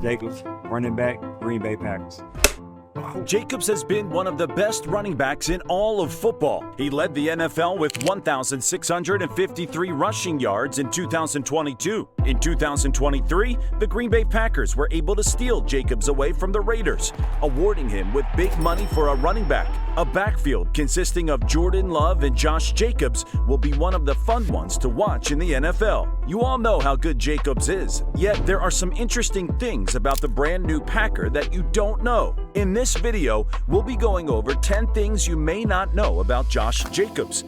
Jacobs, running back, Green Bay Packers. Jacobs has been one of the best running backs in all of football. He led the NFL with 1,653 rushing yards in 2022. In 2023, the Green Bay Packers were able to steal Jacobs away from the Raiders, awarding him with big money for a running back. A backfield consisting of Jordan Love and Josh Jacobs will be one of the fun ones to watch in the NFL. You all know how good Jacobs is, yet there are some interesting things about the brand new Packer that you don't know. In this video, we'll be going over 10 things you may not know about Josh Jacobs.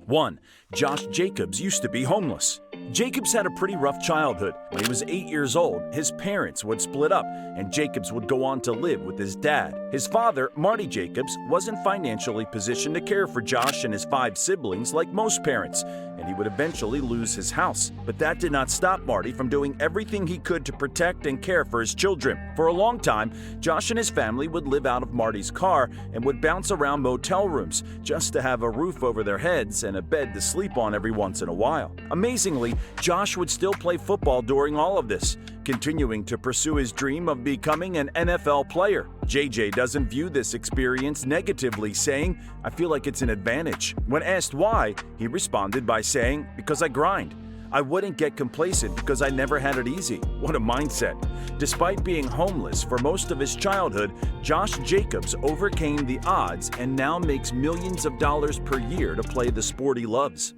1. Josh Jacobs used to be homeless. Jacobs had a pretty rough childhood. When he was 8 years old, his parents would split up, and Jacobs would go on to live with his dad. His father, Marty Jacobs, wasn't financially positioned to care for Josh and his 5 siblings like most parents, and he would eventually lose his house. But that did not stop Marty from doing everything he could to protect and care for his children. For a long time, Josh and his family would live out of Marty's car and would bounce around motel rooms just to have a roof over their heads and a bed to sleep on every once in a while. Amazingly, Josh would still play football during all of this, continuing to pursue his dream of becoming an NFL player. JJ doesn't view this experience negatively, saying, "I feel like it's an advantage." When asked why, he responded by saying, "Because I grind. I wouldn't get complacent because I never had it easy." What a mindset. Despite being homeless for most of his childhood, Josh Jacobs overcame the odds and now makes millions of dollars per year to play the sport he loves.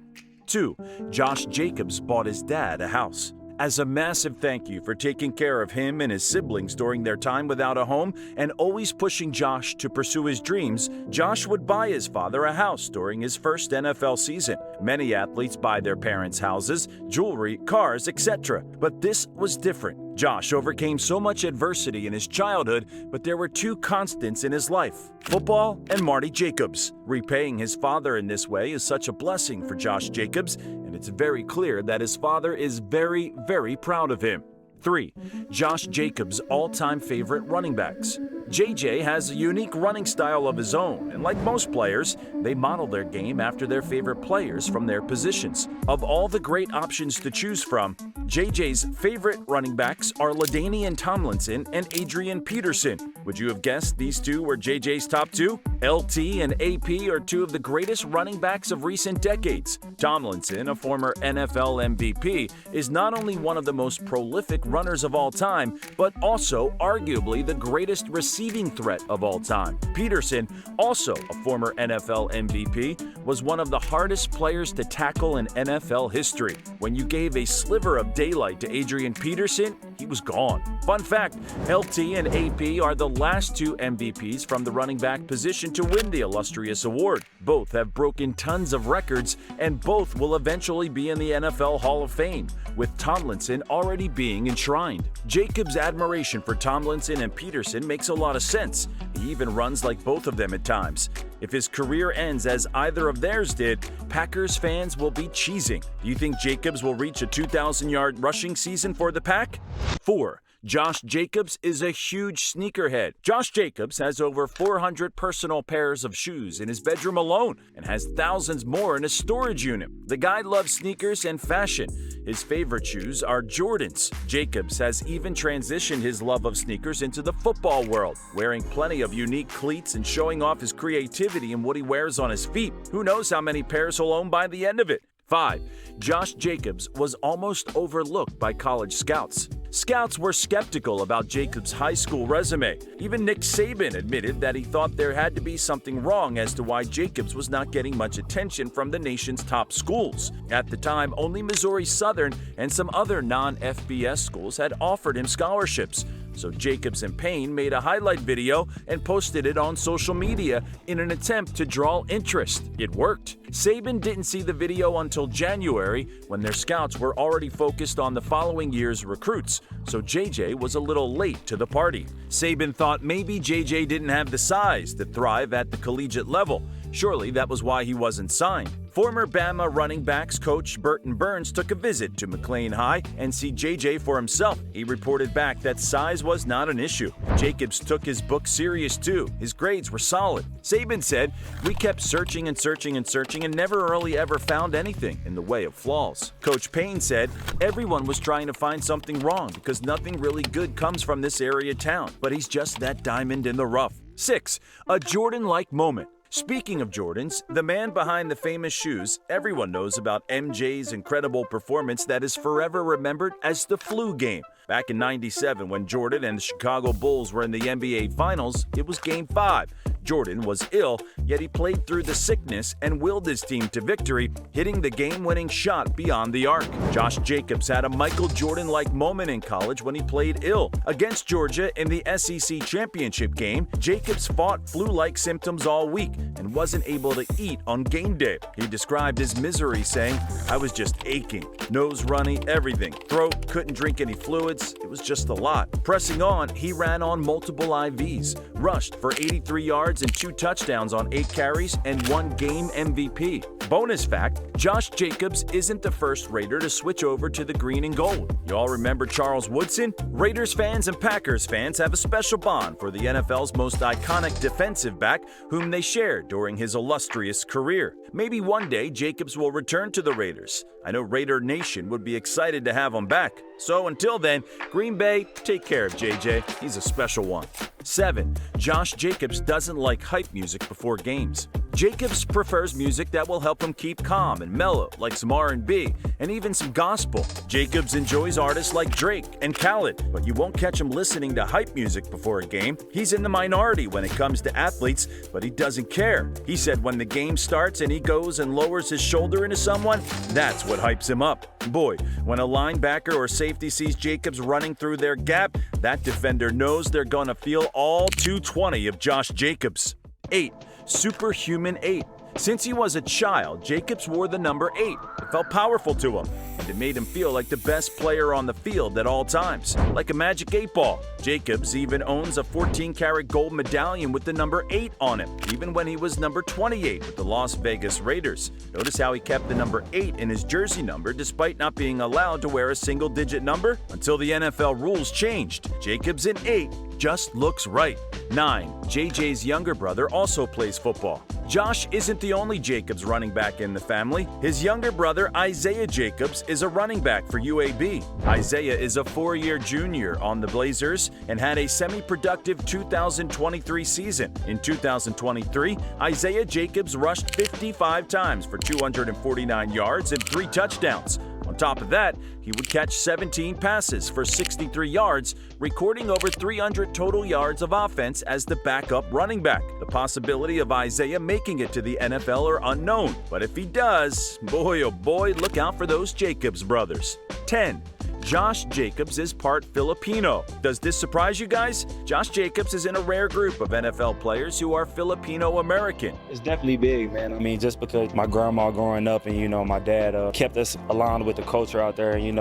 2. Josh Jacobs bought his dad a house. As a massive thank you for taking care of him and his siblings during their time without a home and always pushing Josh to pursue his dreams, Josh would buy his father a house during his first NFL season. Many athletes buy their parents' houses, jewelry, cars, etc. But this was different. Josh overcame so much adversity in his childhood, but there were 2 constants in his life: football and Marty Jacobs. Repaying his father in this way is such a blessing for Josh Jacobs, and it's very clear that his father is very, very proud of him. 3. Josh Jacobs' all-time favorite running backs. JJ has a unique running style of his own, and like most players, they model their game after their favorite players from their positions. Of all the great options to choose from, JJ's favorite running backs are LaDainian Tomlinson and Adrian Peterson. Would you have guessed these 2 were JJ's top 2? LT and AP are 2 of the greatest running backs of recent decades. Tomlinson, a former NFL MVP, is not only one of the most prolific runners of all time, but also arguably the greatest receiving threat of all time. Peterson, also a former NFL MVP, was one of the hardest players to tackle in NFL history. When you gave a sliver of daylight to Adrian Peterson, he was gone. Fun fact, LT and AP are the last 2 MVPs from the running back position to win the illustrious award. Both have broken tons of records, and both will eventually be in the NFL Hall of Fame, with Tomlinson already being enshrined. Jacobs' admiration for Tomlinson and Peterson makes a lot of sense. He even runs like both of them at times. If his career ends as either of theirs did, Packers fans will be cheesing. Do you think Jacobs will reach a 2,000-yard rushing season for the Pack? 4. Josh Jacobs is a huge sneakerhead. Josh Jacobs has over 400 personal pairs of shoes in his bedroom alone and has thousands more in a storage unit. The guy loves sneakers and fashion. His favorite shoes are Jordans. Jacobs has even transitioned his love of sneakers into the football world, wearing plenty of unique cleats and showing off his creativity in what he wears on his feet. Who knows how many pairs he'll own by the end of it? 5. Josh Jacobs was almost overlooked by college scouts. Scouts were skeptical about Jacobs' high school resume. Even Nick Saban admitted that he thought there had to be something wrong as to why Jacobs was not getting much attention from the nation's top schools. At the time, only Missouri Southern and some other non-FBS schools had offered him scholarships. So Jacobs and Payne made a highlight video and posted it on social media in an attempt to draw interest. It worked. Saban didn't see the video until January, when their scouts were already focused on the following year's recruits, so JJ was a little late to the party. Saban thought maybe JJ didn't have the size to thrive at the collegiate level, Surely that was why he wasn't signed. Former Bama running backs coach Burton Burns took a visit to McLean High and see JJ for himself. He reported back that size was not an issue. Jacobs took his book serious too. His grades were solid. Saban said, "We kept searching and searching and searching and never really ever found anything in the way of flaws." Coach Payne said, "Everyone was trying to find something wrong because nothing really good comes from this area town, but he's just that diamond in the rough." 6. A Jordan-like moment. Speaking of Jordans, the man behind the famous shoes, everyone knows about MJ's incredible performance that is forever remembered as the flu game. Back in '97, when Jordan and the Chicago Bulls were in the NBA Finals, it was Game 5. Jordan was ill, yet he played through the sickness and willed his team to victory, hitting the game-winning shot beyond the arc. Josh Jacobs had a Michael Jordan-like moment in college when he played ill. Against Georgia in the SEC championship game, Jacobs fought flu-like symptoms all week and wasn't able to eat on game day. He described his misery, saying, "I was just aching, nose runny, everything. Throat, couldn't drink any fluids. It was just a lot." Pressing on, he ran on multiple IVs, rushed for 83 yards and 2 touchdowns on 8 carries and won game MVP. Bonus fact, Josh Jacobs isn't the first Raider to switch over to the green and gold. You all remember Charles Woodson? Raiders fans and Packers fans have a special bond for the NFL's most iconic defensive back whom they shared during his illustrious career. Maybe one day Jacobs will return to the Raiders. I know Raider Nation would be excited to have him back. So until then, Green Bay, take care of JJ. He's a special one. 7. Josh Jacobs doesn't like hype music before games. Jacobs prefers music that will help him keep calm and mellow, like some R&B and even some gospel. Jacobs enjoys artists like Drake and Khaled, but you won't catch him listening to hype music before a game. He's in the minority when it comes to athletes, but he doesn't care. He said when the game starts and he goes and lowers his shoulder into someone, that's what hypes him up. Boy, when a linebacker or safety sees Jacobs running through their gap, that defender knows they're gonna feel all 220 of Josh Jacobs. 8. Superhuman 8. Since he was a child, Jacobs wore the number 8. It felt powerful to him, and it made him feel like the best player on the field at all times, like a magic 8-ball. Jacobs even owns a 14-karat gold medallion with the number 8 on it, even when he was number 28 with the Las Vegas Raiders. Notice how he kept the number 8 in his jersey number despite not being allowed to wear a single-digit number until the NFL rules changed. Jacobs in 8 just looks right. 9. JJ's younger brother also plays football. Josh isn't the only Jacobs running back in the family. His younger brother, Isaiah Jacobs, is a running back for UAB. Isaiah is a 4-year junior on the Blazers and had a semi-productive 2023 season. In 2023, Isaiah Jacobs rushed 55 times for 249 yards and 3 touchdowns. On top of that, he would catch 17 passes for 63 yards, recording over 300 total yards of offense as the backup running back. The possibility of Isaiah making it to the NFL are unknown, but if he does, boy oh boy, look out for those Jacobs brothers. 10. Josh Jacobs is part Filipino. Does this surprise you guys? Josh Jacobs is in a rare group of NFL players who are Filipino-American. It's definitely big, man. I mean, just because my grandma growing up and, my dad kept us aligned with the culture out there, and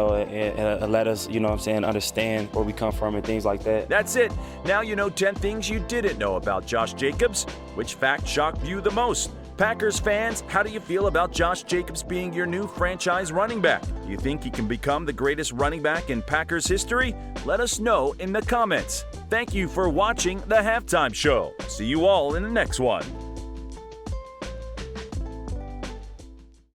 let us, understand where we come from and things like that. That's it. Now you know 10 things you didn't know about Josh Jacobs. Which fact shocked you the most? Packers fans, how do you feel about Josh Jacobs being your new franchise running back? Do you think he can become the greatest running back in Packers history? Let us know in the comments. Thank you for watching The Halftime Show. See you all in the next one.